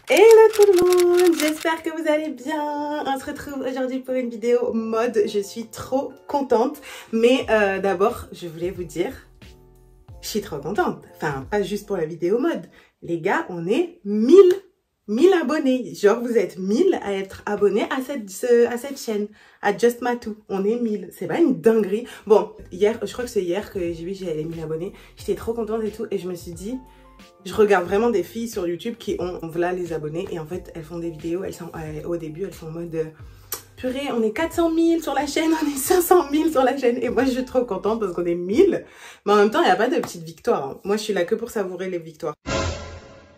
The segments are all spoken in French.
Hello tout le monde, j'espère que vous allez bien. On se retrouve aujourd'hui pour une vidéo mode. Je suis trop contente, mais d'abord je voulais vous dire, je suis trop contente. Enfin, pas juste pour la vidéo mode. Les gars, on est 1000 abonnés. Genre vous êtes 1000 à être abonnés à cette chaîne, à Just Matou. On est 1000, c'est pas une dinguerie. Bon, hier, je crois que c'est hier que j'ai vu que j'avais les 1000 abonnés. J'étais trop contente et tout, et je me suis dit... Je regarde vraiment des filles sur YouTube qui ont, voilà, les abonnés, et en fait elles font des vidéos, elles sont, au début elles sont en mode purée, on est 400 000 sur la chaîne, on est 500 000 sur la chaîne, et moi je suis trop contente parce qu'on est 1000, mais en même temps il n'y a pas de petites victoires, hein. Moi je suis là que pour savourer les victoires.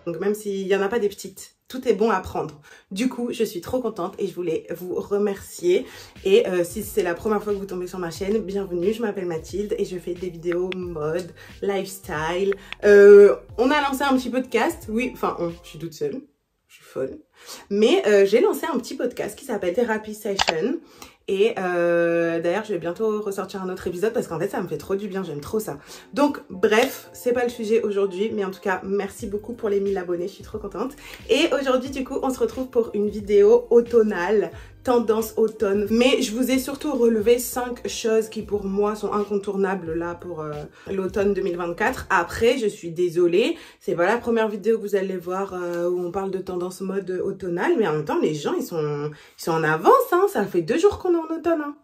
Donc même s'il n'y en a pas des petites, tout est bon à prendre. Du coup, je suis trop contente et je voulais vous remercier. Et si c'est la première fois que vous tombez sur ma chaîne, bienvenue, je m'appelle Mathilde et je fais des vidéos mode, lifestyle. On a lancé un petit podcast, oui, enfin je suis toute seule, je suis folle. Mais j'ai lancé un petit podcast qui s'appelle Therapy Session. Et d'ailleurs je vais bientôt ressortir un autre épisode parce qu'en fait ça me fait trop du bien, j'aime trop ça. Donc bref, c'est pas le sujet aujourd'hui, mais en tout cas merci beaucoup pour les 1000 abonnés, je suis trop contente. Et aujourd'hui du coup on se retrouve pour une vidéo automnale, tendance automne. Mais je vous ai surtout relevé 5 choses qui pour moi sont incontournables là pour l'automne 2024. Après je suis désolée, c'est pas la première vidéo que vous allez voir où on parle de tendance mode automnale, mais en même temps les gens ils sont en avance, hein. Ça fait 2 jours qu'on est en automne, hein.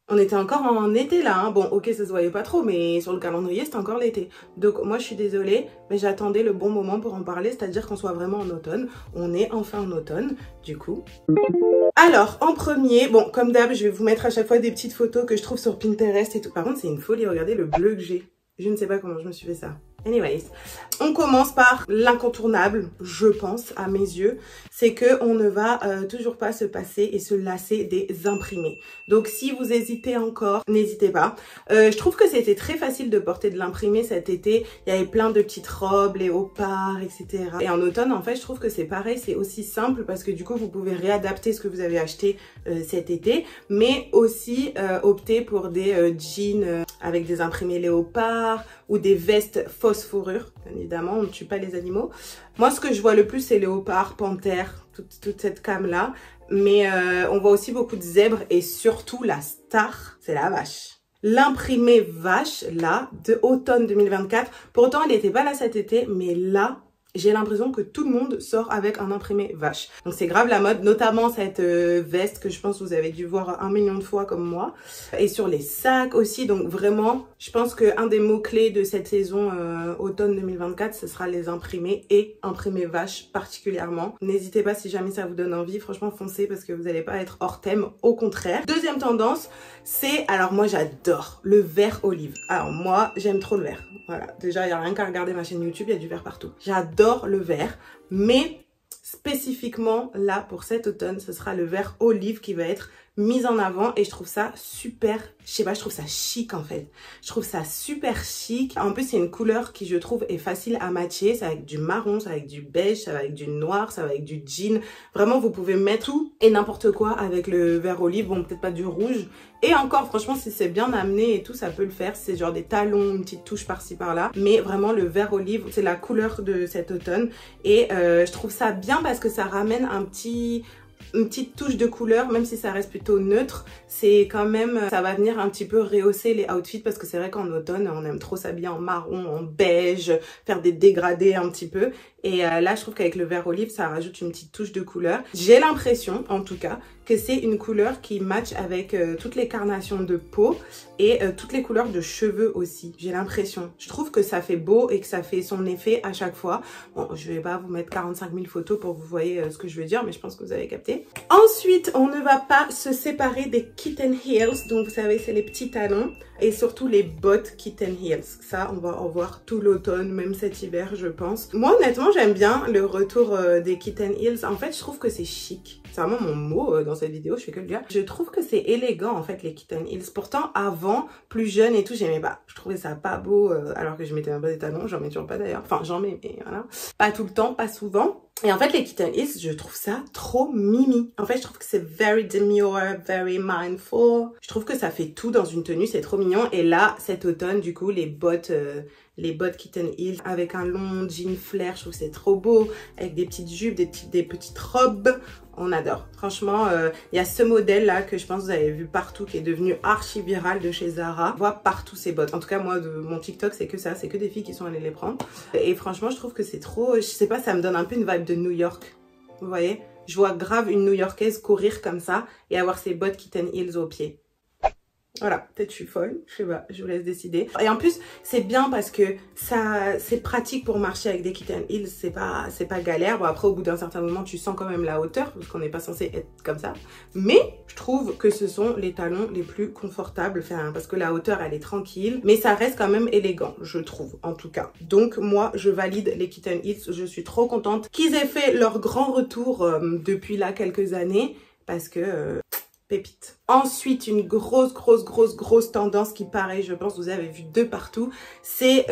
On était encore en été là, hein. Bon ok ça se voyait pas trop, mais sur le calendrier c'était encore l'été. Donc moi je suis désolée, mais j'attendais le bon moment pour en parler, c'est-à-dire qu'on soit vraiment en automne. On est enfin en automne, du coup. Alors en premier, bon comme d'hab je vais vous mettre à chaque fois des petites photos que je trouve sur Pinterest et tout. Par contre c'est une folie, regardez le bleu que j'ai. Je ne sais pas comment je me suis fait ça. Anyways, on commence par l'incontournable, je pense, à mes yeux, c'est que on ne va toujours pas se passer et se lasser des imprimés. Donc si vous hésitez encore, n'hésitez pas. Je trouve que c'était très facile de porter de l'imprimé cet été. Il y avait plein de petites robes, léopards, etc. Et en automne, en fait, je trouve que c'est pareil, c'est aussi simple parce que du coup, vous pouvez réadapter ce que vous avez acheté cet été, mais aussi opter pour des jeans avec des imprimés léopards ou des vestes fausses fourrures. Bien évidemment, on ne tue pas les animaux. Moi, ce que je vois le plus, c'est léopard, panthère, toute cette gamme-là. Mais on voit aussi beaucoup de zèbres et surtout la star, c'est la vache. L'imprimé vache, là, de automne 2024. Pourtant, elle n'était pas là cet été, mais là... j'ai l'impression que tout le monde sort avec un imprimé vache. Donc c'est grave la mode, notamment cette veste que je pense que vous avez dû voir 1 million de fois comme moi. Et sur les sacs aussi, donc vraiment, je pense qu'un des mots-clés de cette saison automne 2024, ce sera les imprimés et imprimés vache particulièrement. N'hésitez pas si jamais ça vous donne envie, franchement foncez parce que vous n'allez pas être hors thème, au contraire. Deuxième tendance, c'est, alors moi j'adore le vert olive. Alors moi, j'aime trop le vert. Voilà, déjà il n'y a rien qu'à regarder ma chaîne YouTube, il y a du vert partout. J'adore le vert, mais spécifiquement là pour cet automne, ce sera le vert olive qui va être mis en avant et je trouve ça super, je sais pas, je trouve ça chic en fait. Je trouve ça super chic. En plus c'est une couleur qui je trouve est facile à matcher, c'est avec du marron, c'est avec du beige, c'est avec du noir, c'est avec du jean. Vraiment vous pouvez mettre tout et n'importe quoi avec le vert olive, bon peut-être pas du rouge. Et encore franchement si c'est bien amené et tout ça peut le faire, c'est genre des talons, une petite touche par-ci par-là. Mais vraiment le vert olive c'est la couleur de cet automne et je trouve ça bien parce que ça ramène une petite touche de couleur, même si ça reste plutôt neutre, c'est quand même, ça va venir un petit peu rehausser les outfits parce que c'est vrai qu'en automne, on aime trop s'habiller en marron, en beige, faire des dégradés un petit peu. Et là, je trouve qu'avec le vert olive, ça rajoute une petite touche de couleur. J'ai l'impression, en tout cas, que c'est une couleur qui match avec toutes les carnations de peau et toutes les couleurs de cheveux aussi. J'ai l'impression. Je trouve que ça fait beau et que ça fait son effet à chaque fois. Bon, je vais pas vous mettre 45 000 photos pour que vous voyez ce que je veux dire, mais je pense que vous avez capté. Ensuite, on ne va pas se séparer des kitten heels. Donc, vous savez, c'est les petits talons et surtout les bottes kitten heels. Ça, on va en voir tout l'automne, même cet hiver, je pense. Moi, honnêtement, j'aime bien le retour des kitten heels. En fait, je trouve que c'est chic. C'est vraiment mon mot dans cette vidéo, je fais que le dire. Je trouve que c'est élégant, en fait, les kitten heels. Pourtant, avant, plus jeune et tout, j'aimais pas. Je trouvais ça pas beau, alors que je mettais même pas des talons. J'en mets toujours pas d'ailleurs. Enfin, j'en mets, mais voilà. Pas tout le temps, pas souvent. Et en fait, les kitten heels, je trouve ça trop mimi. En fait, je trouve que c'est very demure, very mindful. Je trouve que ça fait tout dans une tenue, c'est trop mignon. Et là, cet automne, du coup, les bottes les bottes Kitten Heels avec un long jean flair, je trouve que c'est trop beau, avec des petites jupes, des petites robes, on adore. Franchement, il y a ce modèle là que je pense que vous avez vu partout, qui est devenu archi viral de chez Zara. On voit partout ces bottes. En tout cas, moi, de mon TikTok, c'est que ça, c'est que des filles qui sont allées les prendre. Et franchement, je trouve que c'est trop, je sais pas, ça me donne un peu une vibe de New York. Vous voyez? Je vois grave une New-Yorkaise courir comme ça et avoir ses bottes Kitten Heels aux pieds. Voilà, peut-être je suis folle, je sais pas, je vous laisse décider. Et en plus, c'est bien parce que ça, c'est pratique pour marcher avec des Kitten Heels, c'est pas galère. Bon, après, au bout d'un certain moment, tu sens quand même la hauteur, parce qu'on n'est pas censé être comme ça. Mais je trouve que ce sont les talons les plus confortables, enfin, parce que la hauteur, elle est tranquille. Mais ça reste quand même élégant, je trouve, en tout cas. Donc, moi, je valide les Kitten Heels. Je suis trop contente qu'ils aient fait leur grand retour depuis là quelques années, parce que... pépite. Ensuite, une grosse tendance qui, pareil, je pense vous avez vu de partout, c'est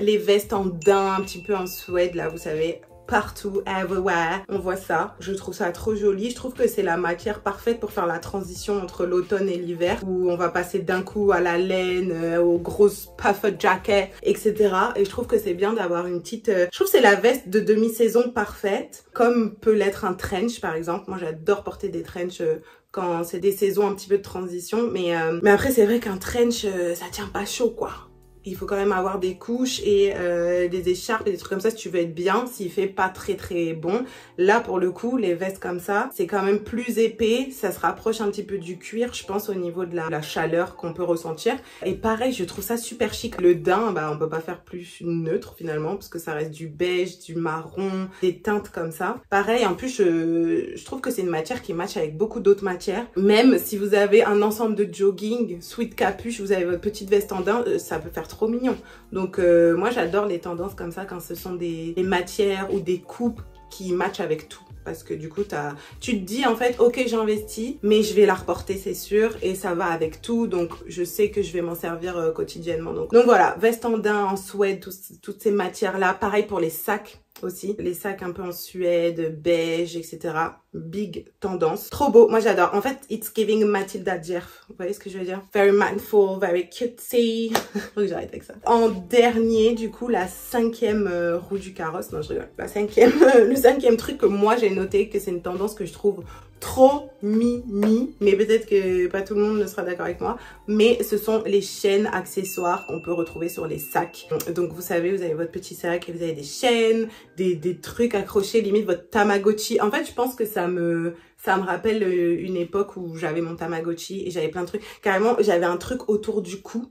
les vestes en daim, un petit peu en suède, là, vous savez, partout, everywhere. On voit ça. Je trouve ça trop joli. Je trouve que c'est la matière parfaite pour faire la transition entre l'automne et l'hiver, où on va passer d'un coup à la laine, aux grosses puffed jackets, etc. Et je trouve que c'est bien d'avoir une petite... Je trouve que c'est la veste de demi-saison parfaite, comme peut l'être un trench, par exemple. Moi, j'adore porter des trenchs quand c'est des saisons un petit peu de transition. Mais après, c'est vrai qu'un trench, ça tient pas chaud, quoi. Il faut quand même avoir des couches et des écharpes et des trucs comme ça si tu veux être bien, s'il fait pas très bon. Là, pour le coup, les vestes comme ça, c'est quand même plus épais. Ça se rapproche un petit peu du cuir, je pense, au niveau de la chaleur qu'on peut ressentir. Et pareil, je trouve ça super chic. Le daim, bah, on peut pas faire plus neutre finalement, parce que ça reste du beige, du marron, des teintes comme ça. Pareil, en plus, je trouve que c'est une matière qui match avec beaucoup d'autres matières. Même si vous avez un ensemble de jogging, sweat capuche, vous avez votre petite veste en daim, ça peut faire trop mignon. Donc moi j'adore les tendances comme ça quand ce sont des matières ou des coupes qui matchent avec tout, parce que du coup tu te dis en fait ok, j'investis mais je vais la reporter, c'est sûr, et ça va avec tout, donc je sais que je vais m'en servir quotidiennement. Donc voilà, veste en daim, en suède, toutes ces matières là. Pareil pour les sacs aussi, les sacs un peu en suède, beige, etc. Big tendance. Trop beau, moi j'adore. En fait, it's giving Mathilda Djerf. Vous voyez ce que je veux dire? Very mindful, very cutesy. Faut que j'arrête avec ça. En dernier, du coup, la 5e roue du carrosse. Non, je rigole. La 5e, le 5e truc que moi j'ai noté, que c'est une tendance que je trouve trop mimi, mais peut-être que pas tout le monde ne sera d'accord avec moi, mais ce sont les chaînes accessoires qu'on peut retrouver sur les sacs. Donc vous savez, vous avez votre petit sac et vous avez des chaînes, des trucs accrochés, limite votre Tamagotchi. En fait, je pense que ça me rappelle une époque où j'avais mon Tamagotchi et j'avais plein de trucs. Carrément, j'avais un truc autour du cou.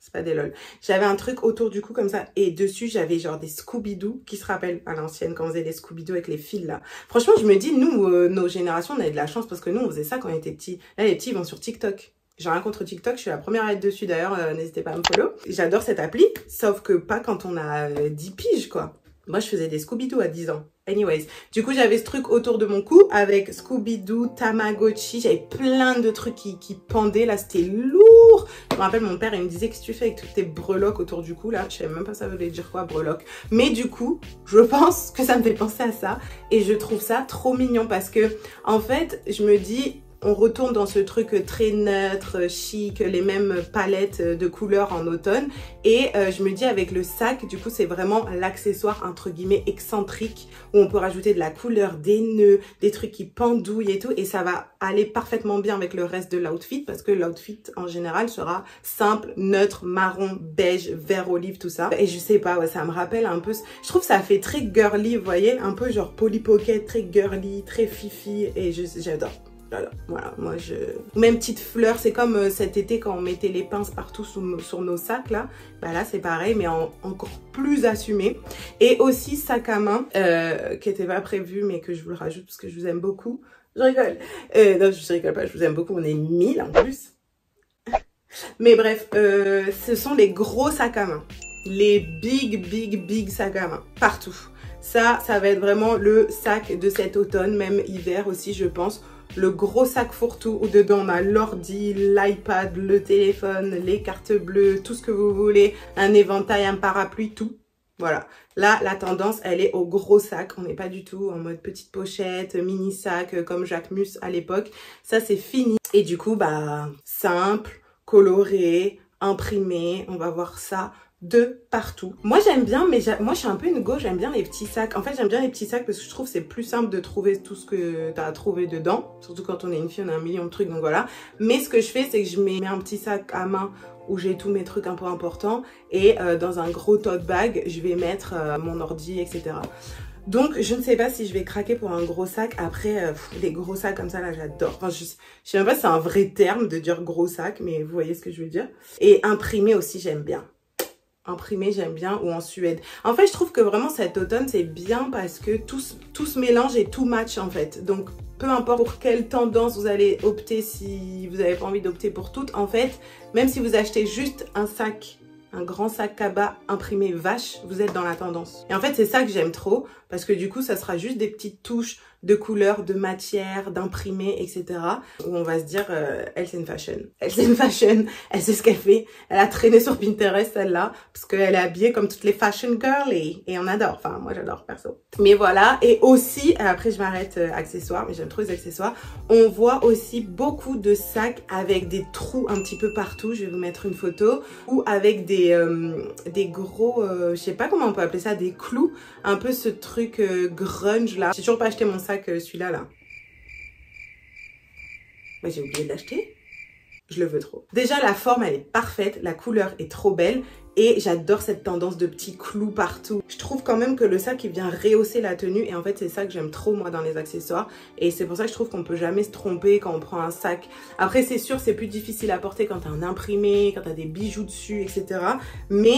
C'est pas des lol. J'avais un truc autour du cou comme ça. Et dessus, j'avais genre des Scooby-Doo qui se rappellent à l'ancienne quand on faisait les Scooby-Doo avec les fils là. Franchement, je me dis, nous, nos générations, on avait de la chance parce que nous, on faisait ça quand on était petits. Là, les petits, ils vont sur TikTok. J'ai rien contre TikTok, je suis la première à être dessus d'ailleurs. N'hésitez pas à me follow. J'adore cette appli, sauf que pas quand on a 10 piges, quoi. Moi, je faisais des Scooby-Doo à 10 ans. Anyways, du coup, j'avais ce truc autour de mon cou avec Scooby-Doo, Tamagotchi. J'avais plein de trucs qui pendaient. Là, c'était lourd. Je me rappelle, mon père, il me disait, qu'est-ce que tu fais avec toutes tes breloques autour du cou, là? Je savais même pas ça voulait dire quoi, breloque. Mais du coup, je pense que ça me fait penser à ça. Et je trouve ça trop mignon parce que, en fait, je me dis... On retourne dans ce truc très neutre, chic, les mêmes palettes de couleurs en automne. Et je me dis avec le sac, du coup, c'est vraiment l'accessoire entre guillemets excentrique où on peut rajouter de la couleur, des nœuds, des trucs qui pendouillent et tout. Et ça va aller parfaitement bien avec le reste de l'outfit parce que l'outfit en général sera simple, neutre, marron, beige, vert olive, tout ça. Et je sais pas, ouais, ça me rappelle un peu... Je trouve que ça fait très girly, vous voyez, un peu genre Polly Pocket, très girly, très fifi. Et j'adore. Voilà, moi je... Même petite fleur, c'est comme cet été quand on mettait les pinces partout sur nos sacs là. Bah là c'est pareil mais encore plus assumé. Et aussi sac à main qui n'était pas prévu mais que je vous le rajoute parce que je vous aime beaucoup. Je rigole. Non, je rigole pas, je vous aime beaucoup, on est 1000 en plus. Mais bref, ce sont les gros sacs à main. Les big sacs à main, partout. Ça va être vraiment le sac de cet automne, même hiver aussi je pense. Le gros sac fourre-tout où dedans on a l'ordi, l'iPad, le téléphone, les cartes bleues, tout ce que vous voulez, un éventail, un parapluie, tout. Voilà. Là, la tendance, elle est au gros sac. On n'est pas du tout en mode petite pochette, mini sac comme Jacques Mus à l'époque. Ça, c'est fini. Et du coup, bah, simple, coloré, imprimé. On va voir ça de partout. Moi j'aime bien, mais moi je suis un peu une go, j'aime bien les petits sacs. En fait j'aime bien les petits sacs parce que je trouve c'est plus simple de trouver tout ce que tu as à trouver dedans. Surtout quand on est une fille, on a un million de trucs, donc voilà. Mais ce que je fais, c'est que je mets un petit sac à main où j'ai tous mes trucs un peu importants. Et dans un gros tote bag, je vais mettre mon ordi, etc. Donc je ne sais pas si je vais craquer pour un gros sac. Après, les gros sacs comme ça là, j'adore. Enfin, je sais même pas si c'est un vrai terme de dire gros sac, mais vous voyez ce que je veux dire. Et imprimer aussi, j'aime bien. Imprimé, j'aime bien, ou en Suède. En fait, je trouve que vraiment cet automne, c'est bien parce que tout se mélange et tout match en fait. Donc, peu importe pour quelle tendance vous allez opter, si vous n'avez pas envie d'opter pour toutes, en fait, même si vous achetez juste un sac, un grand sac cabas imprimé vache, vous êtes dans la tendance. Et en fait, c'est ça que j'aime trop, parce que du coup, ça sera juste des petites touches de couleurs, de matière, d'imprimé, etc. Où on va se dire, elle c'est une fashion. Elle c'est une fashion, elle sait ce qu'elle fait. Elle a traîné sur Pinterest, celle-là, parce qu'elle est habillée comme toutes les fashion girls et on adore. Enfin, moi j'adore, perso. Mais voilà, et aussi, après je m'arrête accessoires, mais j'aime trop les accessoires. On voit aussi beaucoup de sacs avec des trous un petit peu partout. Je vais vous mettre une photo. Ou avec des gros, je sais pas comment on peut appeler ça, des clous. Un peu ce truc grunge là. J'ai toujours pas acheté mon sac, celui-là là. Mais j'ai oublié de l'acheter. Je le veux trop. Déjà la forme elle est parfaite, la couleur est trop belle et j'adore cette tendance de petits clous partout. Je trouve quand même que le sac il vient rehausser la tenue et en fait c'est ça que j'aime trop moi dans les accessoires et c'est pour ça que je trouve qu'on peut jamais se tromper quand on prend un sac. Après c'est sûr c'est plus difficile à porter quand t'as un imprimé, quand t'as des bijoux dessus, etc. Mais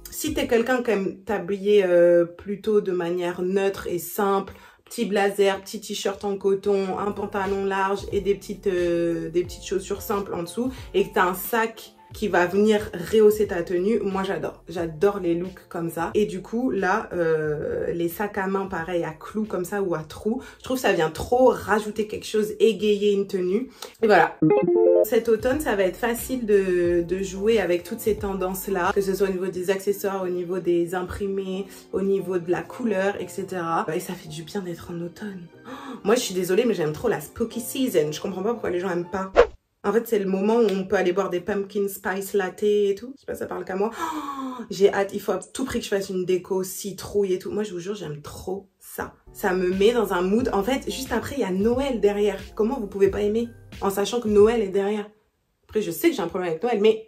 si t'es quelqu'un qui aime t'habiller plutôt de manière neutre et simple, petit blazer, petit t-shirt en coton, un pantalon large et des petites chaussures simples en dessous et que tu as un sac qui va venir rehausser ta tenue, moi j'adore. J'adore les looks comme ça. Et du coup, là, les sacs à main pareil à clous comme ça ou à trous, je trouve que ça vient trop rajouter quelque chose, égayer une tenue. Et voilà. Cet automne, ça va être facile de jouer avec toutes ces tendances-là, que ce soit au niveau des accessoires, au niveau des imprimés, au niveau de la couleur, etc. Et ça fait du bien d'être en automne. Oh, moi, je suis désolée, mais j'aime trop la spooky season. Je comprends pas pourquoi les gens aiment pas. En fait, c'est le moment où on peut aller boire des pumpkin spice latte et tout. Je sais pas, ça parle qu'à moi. Oh, j'ai hâte, il faut à tout prix que je fasse une déco citrouille et tout. Moi, je vous jure, j'aime trop ça. Ça me met dans un mood. En fait, juste après, il y a Noël derrière. Comment vous pouvez pas aimer en sachant que Noël est derrière? Après, je sais que j'ai un problème avec Noël, mais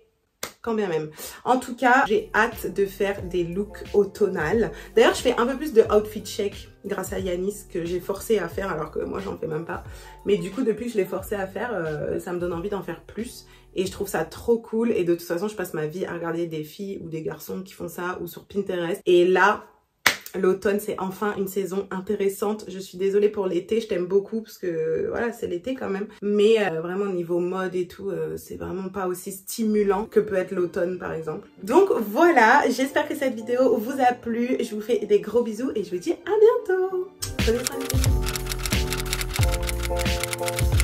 quand bien même. En tout cas, j'ai hâte de faire des looks automnales. D'ailleurs, je fais un peu plus de outfit check grâce à Yanis, que j'ai forcé à faire, alors que moi, j'en fais même pas. Mais du coup, depuis que je l'ai forcé à faire, ça me donne envie d'en faire plus. Et je trouve ça trop cool. Et de toute façon, je passe ma vie à regarder des filles ou des garçons qui font ça, ou sur Pinterest. Et là, l'automne, c'est enfin une saison intéressante. Je suis désolée pour l'été, je t'aime beaucoup parce que voilà, c'est l'été quand même. Mais vraiment niveau mode et tout, c'est vraiment pas aussi stimulant que peut être l'automne par exemple. Donc voilà, j'espère que cette vidéo vous a plu. Je vous fais des gros bisous et je vous dis à bientôt. Prenez soin de vous.